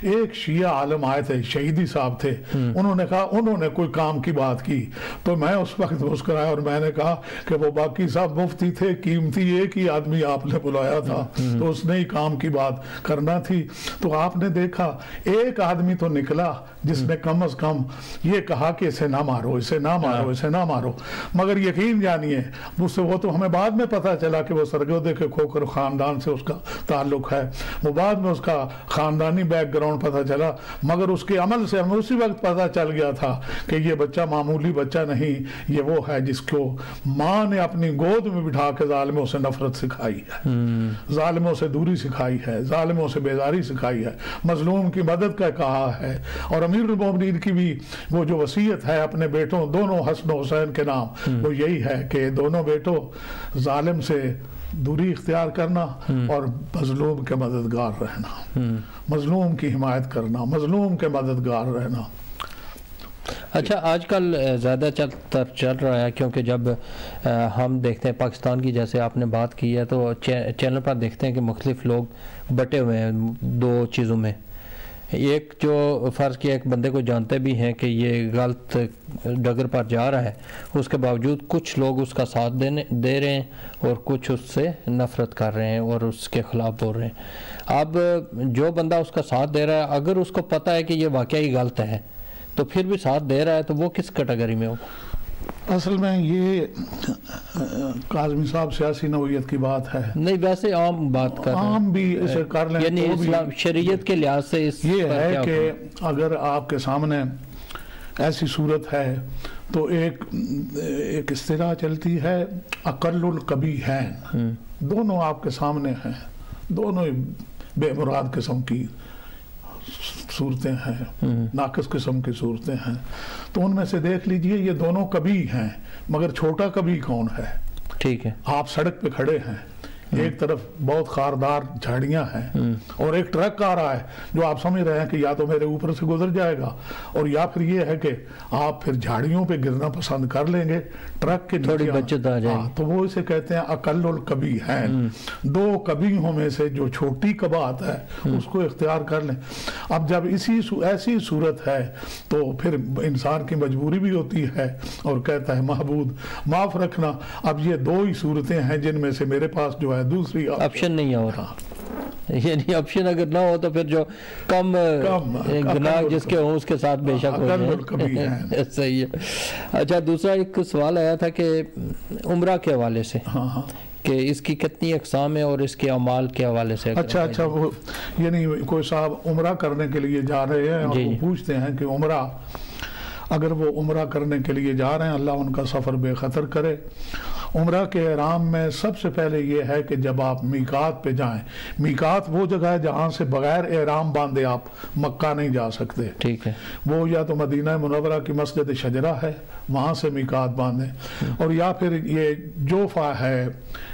ایک شیعہ عالم آئے تھے، شہیدی صاحب تھے، انہوں نے کہا انہوں نے کوئی کام کی بات کی تو میں اس وقت مسکرایا اور میں نے کہا کہ وہ باقی صاحب مفتی تھے، قیمتی ایک ہی آدمی آپ نے بلایا تھا تو اس نے ہی کام کی بات کرنا تھی۔ تو آپ نے دیکھا ایک آدمی تو نکلا جس نے کم از کم یہ کہا کہ اسے نہ مارو، اسے نہ مارو، اسے نہ مارو، مگر یقین جانیے مجھ سے وہ تو ہمیں بعد میں پتا چلا کہ وہ سرگودے کے کھوکر خاندان سے اس کا تعلق ہے، وہ بعد میں اس کا خاندانی بیک گراؤنڈ پتا چلا، مگر اس کے عمل سے ہمیں اسی وقت پتا چل گیا تھا کہ یہ بچہ معمولی بچہ نہیں، یہ وہ ہے جس کو ماں نے اپنی گود میں بٹھا کے ظالموں سے نفرت سکھائی ہے، ظالموں سے دوری سکھائی ہے، ظالموں سے بیزاری سکھائی ہے، مظلوم کی مدد کا کہا ہے، اور امیر المومنین کی بھی وہ جو وصیت ہے اپنے بیٹوں دونوں حسن و حسین کے نام وہ یہی ہے کہ دونوں بیٹوں ظالم سے دوری اختیار کرنا اور مظلوم کے مددگار رہنا، مظلوم کی حمایت کرنا، مظلوم کے مددگار رہنا۔ اچھا آج کل زیادہ چل رہا ہے کیونکہ جب ہم دیکھتے ہیں پاکستان کی، جیسے آپ نے بات کی ہے، تو چینل پر دیکھتے ہیں کہ مختلف لوگ بٹے ہوئے ہیں دو چیزوں میں، ایک جو فرض کیا ایک بندے کو جانتے بھی ہیں کہ یہ غلط ڈگر پر جا رہا ہے، اس کے باوجود کچھ لوگ اس کا ساتھ دے رہے ہیں اور کچھ اس سے نفرت کر رہے ہیں اور اس کے خلاف بول رہے ہیں۔ اب جو بندہ اس کا ساتھ دے رہا ہے اگر اس کو پتہ ہے کہ یہ واقعی غلط ہے تو پھر بھی ساتھ دے رہا ہے تو وہ کس کیٹیگری میں ہوگا؟ اصل میں یہ کاظمی صاحب سیاسی نوعیت کی بات ہے، نہیں ویسے عام بات کر رہے ہیں، عام بھی اسے کر لیں، یعنی اسلام شریعت کے لحاظ سے یہ ہے کہ اگر آپ کے سامنے ایسی صورت ہے تو ایک اصطلاح چلتی ہے اقل القبیحین، دونوں آپ کے سامنے ہیں، دونوں بے مراد قسم کی صورتیں ہیں، ناقص قسم کی صورتیں ہیں، تو ان میں سے دیکھ لیجئے یہ دونوں قبیح ہیں، مگر چھوٹا قبیح کون ہے؟ ٹھیک ہے، آپ سڑک پہ کھڑے ہیں، ایک طرف بہت خاردار جھاڑیاں ہیں اور ایک ٹرک آ رہا ہے جو آپ سمجھ رہے ہیں کہ یا تو میرے اوپر سے گزر جائے گا اور یا پھر یہ ہے کہ آپ پھر جھاڑیوں پہ گرنا پسند کر لیں گے، ٹرک کے تھوڑی بچت آ جائے، تو وہ اسے کہتے ہیں اقل القبیحین، دو قبیحوں میں سے جو چھوٹی قباحت ہے اس کو اختیار کر لیں۔ اب جب ایسی صورت ہے تو پھر انسان کی مجبوری بھی ہوتی ہے اور کہتا ہے معبود معاف رکھنا، اب یہ دو ہی صورتیں ہیں جن میں سے میرے پاس جو ہے دوسری آپشن نہیں ہو رہا، یعنی آپشن اگر نہ ہو تو پھر جو کم گناہ جس کے ہوں اس کے ساتھ بے شک ہو جائے، صحیح ہے۔ اچھا دوسرا ایک سوال آیا تھا کہ عمرہ کے حوالے سے کہ اس کی کتنی اقسام ہے اور اس کے اعمال کے حوالے سے؟ اچھا وہ یعنی کوئی صاحب عمرہ کرنے کے لیے جا رہے ہیں اور وہ پوچھتے ہیں کہ عمرہ، اگر وہ عمرہ کرنے کے لیے جا رہے ہیں اللہ ان کا سفر بے خطر کرے۔ عمرہ کے احرام میں سب سے پہلے یہ ہے کہ جب آپ میقات پہ جائیں، میقات وہ جگہ ہے جہاں سے بغیر احرام باندھے آپ مکہ نہیں جا سکتے، ٹھیک ہے، وہ یا تو مدینہ منورہ کی مسجد شجرہ ہے وہاں سے میقات باندھیں، اور یا پھر یہ جوفا ہے،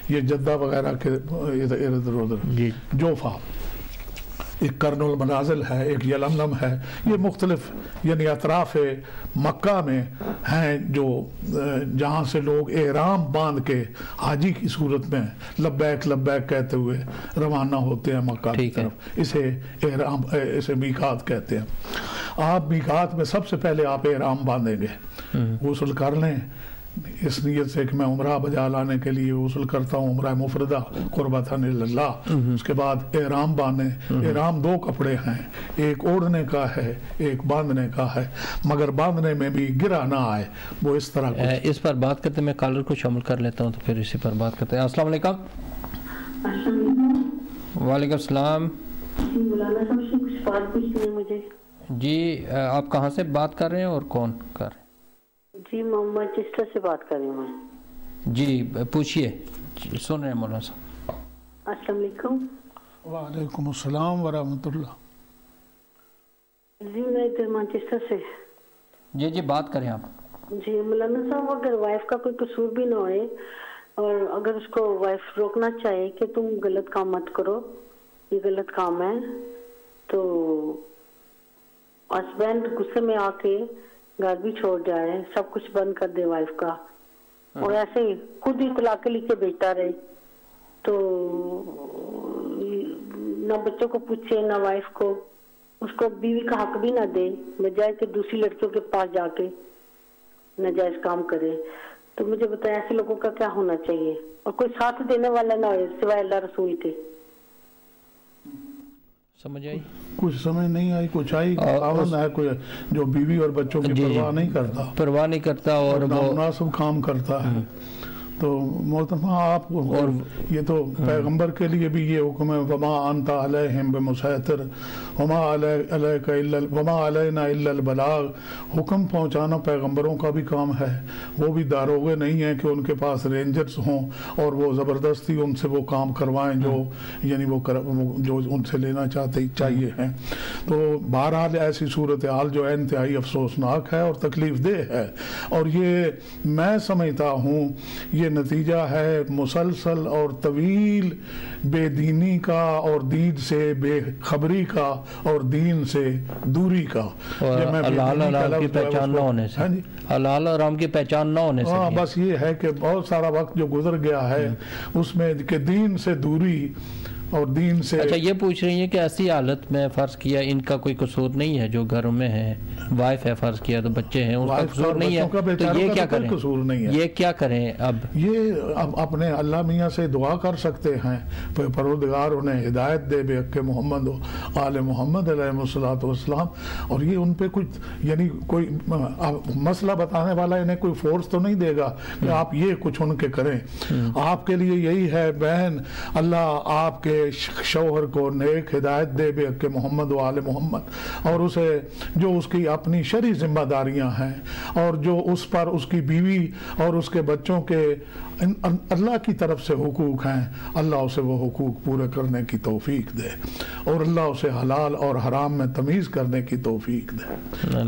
یہ جدہ وغیرہ کے ارد گرد جوفا، ایک کرن المنازل ہے، ایک یلملم ہے، یہ مختلف یعنی اطراف مکہ میں ہیں جو جہاں سے لوگ احرام باندھ کے حاجی کی صورت میں لبیک لبیک کہتے ہوئے روانہ ہوتے ہیں مکہ کی طرف، اسے میقات کہتے ہیں۔ آپ میقات میں سب سے پہلے آپ احرام باندھیں گے، غسل کر لیں اس نیت سے کہ میں عمرہ بجا لانے کے لیے غسل کرتا ہوں، عمرہ مفردہ قربتاً اللہ، اس کے بعد احرام باندھیں۔ احرام دو کپڑے ہیں، ایک اوڑھنے کا ہے ایک باندھنے کا ہے، مگر باندھنے میں بھی گرا نہ آئے، وہ اس طرح اس پر بات کرتے میں کالر کو شامل کر لیتا ہوں تو پھر اسی پر بات کرتے ہیں۔ السلام علیکم۔ وعلیکم السلام جی، آپ کہاں سے بات کر رہے ہیں اور کون کر رہے ہیں؟ جی محمد چسٹر سے بات کر رہی ہوں میں۔ جی پوچھئے، سن رہے ہیں مولانا صاحب۔ السلام علیکم۔ وعلیکم السلام ورحمۃ اللہ۔ मैं इधर मैनचेस्टर से। जी जी बात करें आप। जी मौलाना साहब, अगर वाइफ का कोई कसूर भी ना होए और अगर उसको वाइफ रोकना चाहे कि तुम गलत काम मत करो, ये गलत काम है, तो हस्बैंड गुस्से में आके घर भी छोड़ जाए, सब कुछ बंद कर दे वाइफ का, और ऐसे ही खुद ही तलाक लिख के बेचता रहे, तो ना बच्चों को पूछे ना वाइफ को, उसको बीवी का हक भी ना दे, बजाय कि दूसरी लड़कियों के पास जाके नाजायज काम करे, तो मुझे बताया ऐसे लोगों का क्या होना चाहिए, और कोई साथ देने वाला ना हो सिवाय अल्लाह रसूल के। समझ आई? कुछ समझ नहीं आई, कुछ आई पावन है कोई जो बीवी और बच्चों की परवाह नहीं करता और मुनासिब काम करता है। तो मोहतरमा आप और ये तो पैगंबर के लिए भी ये हुक्म है, वमा अंता अलैहिम बिमुसैतिर वमा अलैना इल्लल बलाग, हुक्म पहुंचाना पैगंबरों का भी काम है। वो भी दारोगे नहीं है कि उनके पास रेंजर्स हों और वो ज़बरदस्ती उनसे वो काम करवाएं जो यानी जो उनसे लेना चाहिए हैं। तो बहरहाल ऐसी सूरत हाल जो है इंतहाई अफसोसनाक है और तकलीफ देह है, और ये मैं समझता हूँ ये नतीजा है मुसलसल और तवील बेदीनी का और दीन से बेखबरी का और दीन से दूरी का, हलाल की पहचान न होने से, हलाल और हराम की पहचान न होने से। बस ये है कि बहुत सारा वक्त जो गुजर गया है उसमें के दीन से दूरी और दीन से। अच्छा, ये पूछ रही है कि ऐसी हालत में फर्ज किया इनका कोई कसूर नहीं है, जो घरों में है, वाइफ है फर्ज किया तो बच्चे हैं, उसका कसूर नहीं है, तो ये क्या करें? कसूर नहीं है, ये क्या करें? अब अपने अल्लाह मियाँ से दुआ कर सकते हैं, परवरदिगार उन्हें हिदायत दे बेहक़ मोहम्मद आले मोहम्मद अलैहिस्सलातु वस्सलाम, और ये उन पे कुछ यानी कोई मसला बताने वाला इन्हें कोई फोर्स तो नहीं देगा कि आप ये कुछ उनके करें। आपके लिए यही है बहन, अल्लाह आपके शौहर को नेक हिदायत दे बेहक़ मोहम्मद व आले मोहम्मद, और उसे जो उसकी अपनी शरई जिम्मेदारियां हैं और जो उस पर उसकी बीवी और उसके बच्चों के अल्लाह की तरफ से हुकूक हैं, अल्लाह उसे वो हुकूक पूरे करने की तौफीक दे और अल्लाह उसे हलाल और हराम में तमीज़ करने की तौफीक दे।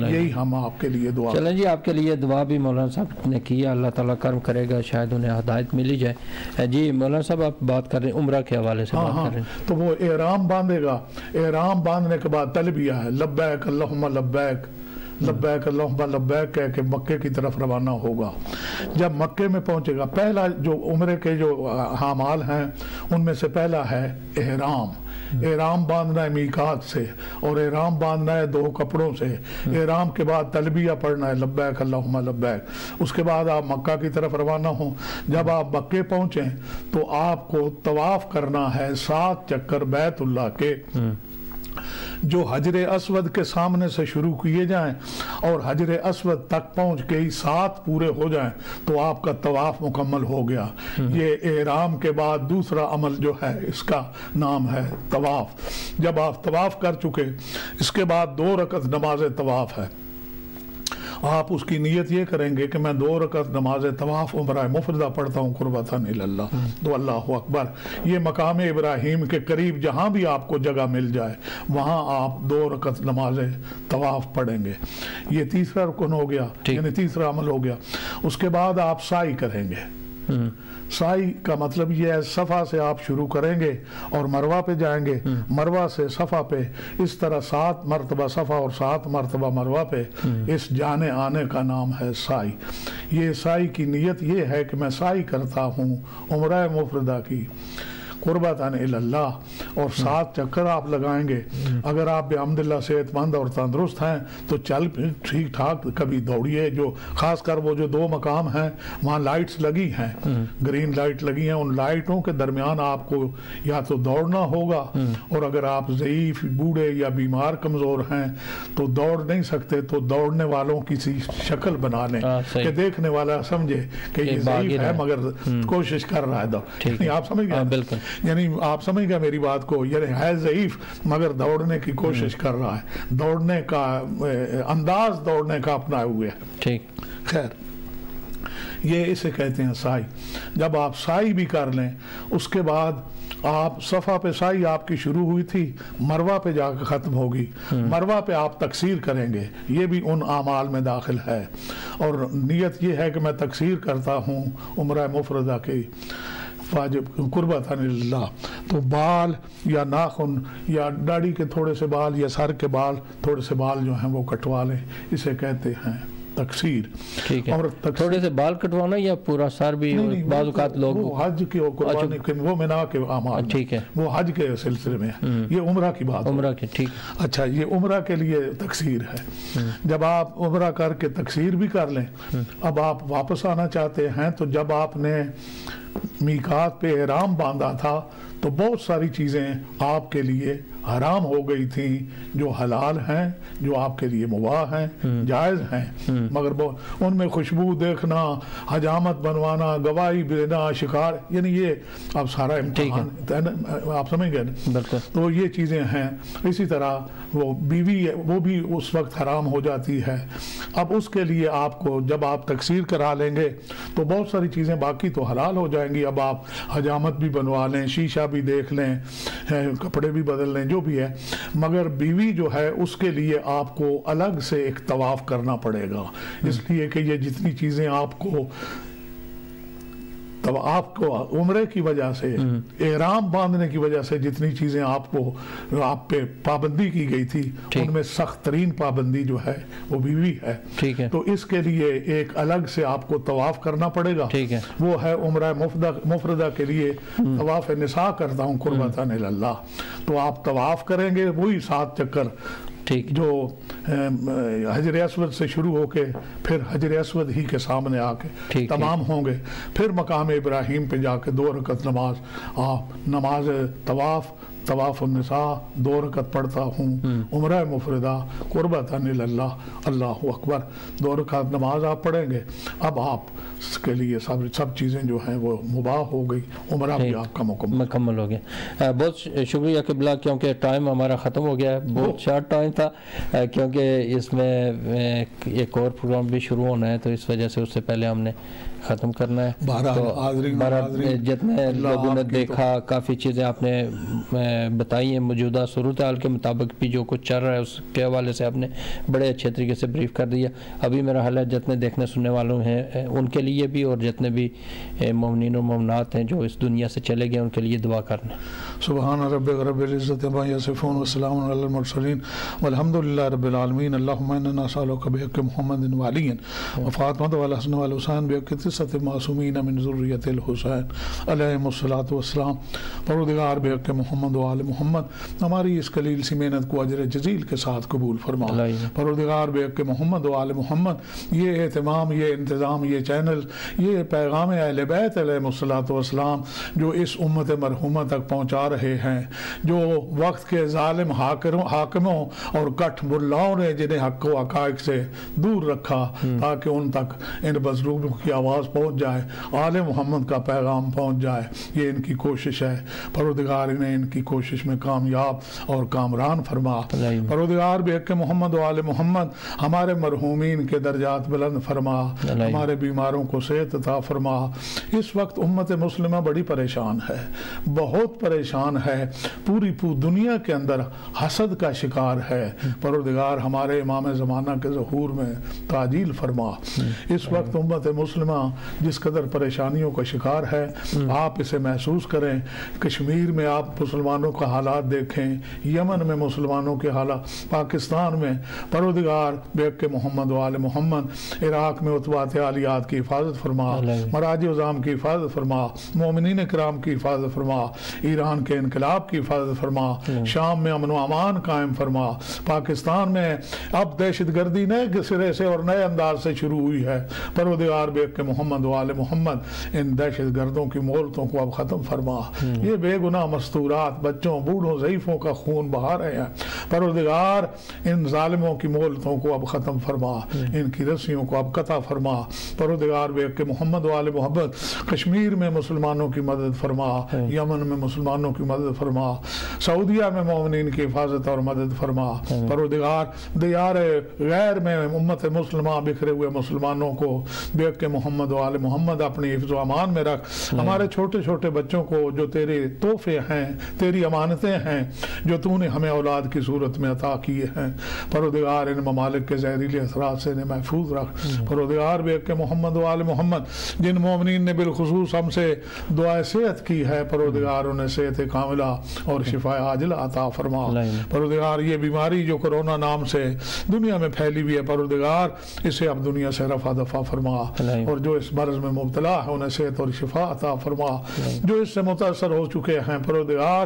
यही हम आपके लिए दुआ। चलें जी, आपके लिए दुआ भी मौलाना साहब ने किया, अल्लाह ताला करम करेगा, शायद उन्हें हिदायत मिली जाए। जी मौलाना साहब, आप बात कर रहे हैं उम्रा के हवाले से। बात कर रहे हैं तो वो एहराम बांधेगा, एहराम बांधने के बाद तलबिया है लब्बैक अल्लाहुम्मा लब्बैक लब्बैक अल्लाहुम्मा लब्बैक कह के मक्के की तरफ रवाना होगा। जब मक्के में पहुंचेगा, पहला जो उम्रे के जो हामाल हैं उनमें से पहला है एहराम। एहराम बांधना है मीकात से, और एहराम बांधना है दो कपड़ों से। एहराम के बाद तलबिया पढ़ना है लब्बैक अल्लाहुम्मा लब्बैक। उसके बाद आप मक्का की तरफ रवाना हो। जब आप मक्के पहुंचे तो आपको तवाफ करना है 7 चक्कर बैतुल्लाह के, जो हजरे अस्वद के सामने से शुरू किए जाएं और हजरे अस्वद तक पहुंच के ही 7 पूरे हो जाएं तो आपका तवाफ मुकम्मल हो गया। ये एहराम के बाद दूसरा अमल जो है इसका नाम है तवाफ। जब आप तवाफ कर चुके, इसके बाद 2 रकत नमाज तवाफ है। आप उसकी नीयत ये करेंगे कि मैं 2 रकत नमाज तवाफ उम्रा मुफरदा पढ़ता हूँ कुर्बतन इल्लल्लाह, तो अल्लाहु अकबर। ये मकाम इब्राहीम के करीब जहाँ भी आपको जगह मिल जाए वहाँ आप 2 रकत नमाज तवाफ पढ़ेंगे। ये तीसरा रुकन हो गया, यानी तीसरा अमल हो गया। उसके बाद आप साई करेंगे। साई का मतलब ये है सफ़ा से आप शुरू करेंगे और मरवा पे जाएंगे, मरवा से सफ़ा पे, इस तरह 7 मरतबा सफ़ा और 7 मरतबा मरवा पे। इस जाने आने का नाम है साई। ये साई की नीयत ये है कि मैं साई करता हूँ उम्रा मुफरदा की कुर्बतन इल्लल्लाह, और 7 चक्कर आप लगाएंगे। अगर आप बेहमदुलिल्लाह सेहतमंद और तंदुरुस्त हैं तो चल ठीक ठाक कभी दौड़िए। जो खासकर वो जो 2 मकाम हैं वहाँ लाइट्स लगी हैं, ग्रीन लाइट लगी हैं, उन लाइटों के दरमियान आपको या तो दौड़ना होगा, और अगर आप ज़ईफ बूढ़े या बीमार कमज़ोर हैं तो दौड़ नहीं सकते तो दौड़ने वालों की सी शक्ल बना लें कि देखने वाला समझे कि ये ज़ईफ है मगर कोशिश कर रहा है दौड़। आप समझ गए? बिल्कुल, यानी आप समझ गए मेरी बात को, यानी है ज़ईफ मगर दौड़ने की कोशिश कर रहा है, दौड़ने का अंदाज दौड़ने का अपनाए हुए है। ठीक, खैर ये इसे कहते हैं साई। जब आप साई भी कर लें उसके बाद आप सफ़ा पे साई आपकी शुरू हुई थी, मरवा पे जाकर ख़त्म होगी, मरवा पे आप तकसीर करेंगे, ये भी उन आमाल में दाखिल है। और नीयत ये है कि मैं तकसीर करता हूँ उम्रा मुफरदा की वाजिब कुर्बतन लिल्लाह। तो बाल या नाखून या दाढ़ी के थोड़े से बाल या सर के बाल थोड़े से बाल जो हैं वो कटवा लें, इसे कहते हैं तकसीर। ठीक है। और थोड़े से बाल कटवाना या पूरा सर भी? बाज़ औक़ात लोग वो हज की कुर्बानी के वो मिना के अमाल, ठीक है, वो हज के सिलसिले में है, ये उम्रा की बात, उम्रा की। ठीक। अच्छा, ये उम्रा के लिए तकसीर है। जब आप उम्रा करके तकसीर भी कर लें, अब आप वापस आना चाहते हैं, तो जब आपने मीकात पे एहराम बांधा था तो बहुत सारी चीज़ें आपके लिए हराम हो गई थी जो हलाल हैं, जो आपके लिए मुबाह हैं, जायज़ हैं, मगर उनमें खुशबू देखना, हजामत बनवाना, गवाही देना, शिकार, यानी ये अब सारा इम्तिहान, आप समझ गए ना। तो ये चीज़ें हैं। इसी तरह वो बीवी है, वो भी उस वक्त हराम हो जाती है। अब उसके लिए आपको जब आप तकसीर करा लेंगे तो बहुत सारी चीज़ें बाकी तो हलाल हो जाएंगी। अब आप हजामत भी बनवा लें, शीशा भी देख लें, कपड़े भी बदल लें, जो भी है, मगर बीवी जो है उसके लिए आपको अलग से एक तवाफ करना पड़ेगा, इसलिए कि ये जितनी चीज़ें आपको तब आपको उम्रे की वजह से, एहराम बांधने की वजह से जितनी चीज़ें आपको आप पे पाबंदी की गई थी, उनमें सख्त तरीन पाबंदी जो है वो बीवी है। ठीक है। तो इसके लिए एक अलग से आपको तवाफ करना पड़ेगा। ठीक है। वो है उम्रा मुफरदा के लिए तवाफ निसा करता हूँ कुर्बतन इल्लाह। तो आप तवाफ करेंगे वही 7 चक्कर, ठीक, जो हजर असवद से शुरू होके फिर हजर असवद ही के सामने आके तमाम होंगे। फिर मकाम इब्राहिम पे जाके 2 रकत नमाज, नमाज तवाफ निसा 2 रकत पढ़ता हूँ, उम्रा मुफरदा कुर्बतन इल्लाह, अल्लाहु अकबर, 2 रकत नमाज आप पढ़ेंगे। अब आप के लिए सब चीज़ें जो हैं वो मुबाह हो गई, उम्रा भी आपका मुकम्मल हो गया। बहुत शुक्रिया क़िबला, क्योंकि टाइम हमारा ख़त्म हो गया है, बहुत शॉर्ट टाइम था, क्योंकि इसमें एक और प्रोग्राम भी शुरू होना है, तो इस वजह से उससे पहले हमने ख़त्म करना है। तो जितने लोगों ने देखा, काफ़ी चीज़ें आपने बताई हैं, मौजूदा सूरत हाल के मुताबिक भी जो कुछ चल रहा है उसके हवाले से आपने बड़े अच्छे तरीके से ब्रीफ कर दिया। अभी मेरा हाल है जितने देखने सुनने वालों हैं उनके लिए भी, और जितने भी मोमिनीन और मोमिनात हैं जो इस दुनिया से चले गए, उनके लिए दुआ करना। सुभान रब्बिक रब्बिल इज़्ज़ति अम्मा यसिफून व सलामुन अलल मुरसलीन वल्हम्दुलिल्लाहि रब्बिल आलमीन। अल्लाहुम्मा इन्ना नसअलुका बिहक़्क़ि मुहम्मदिन व अलीय्यिन व फ़ातिमा व हसन व हुसैन बिहक़्क़ि तिस्अति मासूमीन मिन ज़ुर्रिय्यतिल हुसैन अलैहिमुस्सलातु वस्सलाम। परवरदिगार बिहक़्क़ि मुहम्मद व आले मुहम्मद हमारी इस कलील सी मेहनत को अजर जज़ील के साथ कबूल फरमा। परवरदिगार बेहक़ मोहम्मद व आले मोहम्मद, ये एहतमाम, ये इंतज़ाम, ये चैनल, ये पैगाम अहले बैत अलैहिमुस्सलातु वस्सलाम जो इस उम्मत मरहूमा तक पहुँचा रहे हैं, जो वक्त के ज़ालिम हाकिमों और कठ मुल्लाओं ने जिन्हें हक़ व हक़ाइक़ से दूर रखा ताकि उन तक इन मज़लूमों की आवाज़ पहुँच जाए, आले मोहम्मद का पैगाम पहुँच जाए, ये इनकी कोशिश है। परवरदिगार इन्हें इनकी कोशिश में कामयाब और कामरान फरमा। परवरदिगार बेहक़ मोहम्मद व आले मोहम्मद हमारे मरहूमीन के दर्जात बुलंद फरमा, हमारे बीमारों को सेहत अता फरमा। इस वक्त उम्मत मुस्लिमा बड़ी परेशान है, बहुत परेशान है, पूरी दुनिया के अंदर हसद का शिकार है। परवरदिगार हमारे इमाम ज़माना के ज़हूर में ताजील फरमा। इस वक्त उम्मत मुस्लिमा जिस कदर परेशानियों का शिकार है, आप इसे महसूस करें। कश्मीर में आप मुसलमानों का हालात देखें, यमन में मुसलमानों के हालात, पाकिस्तान में परवरदिगार बेहक़ मोहम्मद व आले मोहम्मद, इराक़ में उत्बात आलियात की हिफाजत फरमा, मराजी उज़ाम की हिफाजत फरमा, मोमिनीन किराम की हिफाजत फरमा, ईरान के इनकलाब की हिफाजत फरमा, शाम में अमन व अमान कायम फरमा। पाकिस्तान में अब दहशत गर्दी नए सिरे से और नए अंदाज से शुरू हुई है। परवरदिगार बेहक़ मोहम्मद व आले मोहम्मद इन दहशत गर्दों की मोहलतों को अब ख़त्म फरमा। ये बेगुनाह मस्तूरात बच्चों, बूढ़ों, ज़ईफ़ों का खून बहा रहे हैं। परवरदिगार इन ज़ालिमों की मोहलतों को अब ख़त्म फरमा, इनकी रस्सियों को अब कता फरमा। परवरदिगार बेहक़ मोहम्मद व आले मोहम्मद कश्मीर में मुसलमानों की मदद फरमा, यमन में मुसलमानों की मदद फरमा, सऊदिया में मोमिनीन की हिफाजत और मदद फरमा। परवरदिगार दियार गैर में उम्मत मुस्लिमा बिखरे हुए मुसलमानों को बेहक़ मोहम्मद محمد و آل محمد اپنی حفظ و امان میں رکھ. ہمارے چھوٹے چھوٹے بچوں کو جو تیرے تحفے ہیں، تیری امانتیں ہیں جو تو نے ہمیں اولاد کی صورت میں عطا کیے ہیں، پروردگار ان ممالک کے زہریلے اثرات سے انہیں محفوظ رکھ. پروردگار بے حق محمد و آل محمد جن مومنین نے بالخصوص ہم سے دعائے صحت کی ہے، پروردگار انہیں صحت کاملہ اور شفا عاجلہ عطا فرما. پروردگار یہ بیماری جو کرونا نام سے دنیا میں پھیلی ہوئی ہے، پروردگار اسے اب دنیا سے رفع دفع فرما، اور جو اس مرض میں مبتلا ہے انہیں صحت اور شفا عطا فرما. جو اس سے متاثر ہو چکے ہیں پروردگار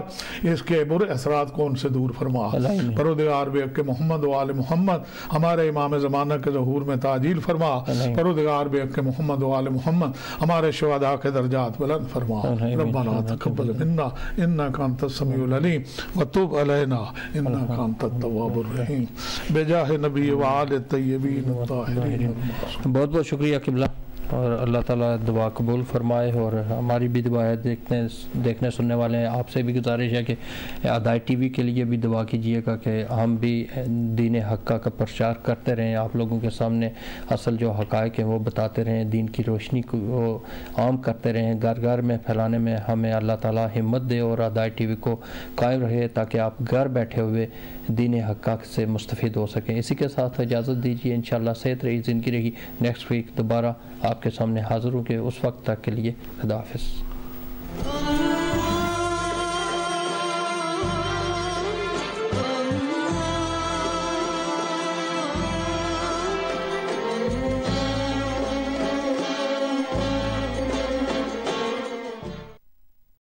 اس کے برے اثرات کو ان سے دور فرما. پروردگار بے حق محمد و آل محمد ہمارے امام زمانہ کے ظہور میں تعجیل فرما. پروردگار بے حق محمد و آل محمد ہمارے شہداء کے درجات بلند فرما. ربنا تقبل منا انک انت السمیع العلیم وتب علینا انک انت التواب الرحیم بجاہ نبی و آل الطیبین الطاہرین. بہت بہت شکریہ قبلہ، اور اللہ تعالیٰ دعا قبول فرمائے. اور ہماری بھی دعا ہے، دیکھنے سننے والے ہیں، آپ سے بھی گزارش ہے کہ ادائی ٹی وی کے لیے بھی دعا کیجیے گا کہ ہم بھی دین حق کا پرچار کرتے رہیں، آپ لوگوں کے سامنے اصل جو حقائق ہیں وہ بتاتے رہیں، دین کی روشنی کو عام کرتے رہیں، گھر گھر میں پھیلانے میں ہمیں اللہ تعالیٰ ہمت دے، اور ادائی ٹی وی کو قائم رہے تاکہ آپ گھر بیٹھے ہوئے دین حق سے مستفید ہو سکیں. اسی کے ساتھ اجازت دیجیے، انشاءاللہ صحت رہی زندگی رہی، نیکسٹ ویک دوبارہ آپ کے سامنے حاضر ہوں گے. اس وقت تک کے لیے خدا حافظ.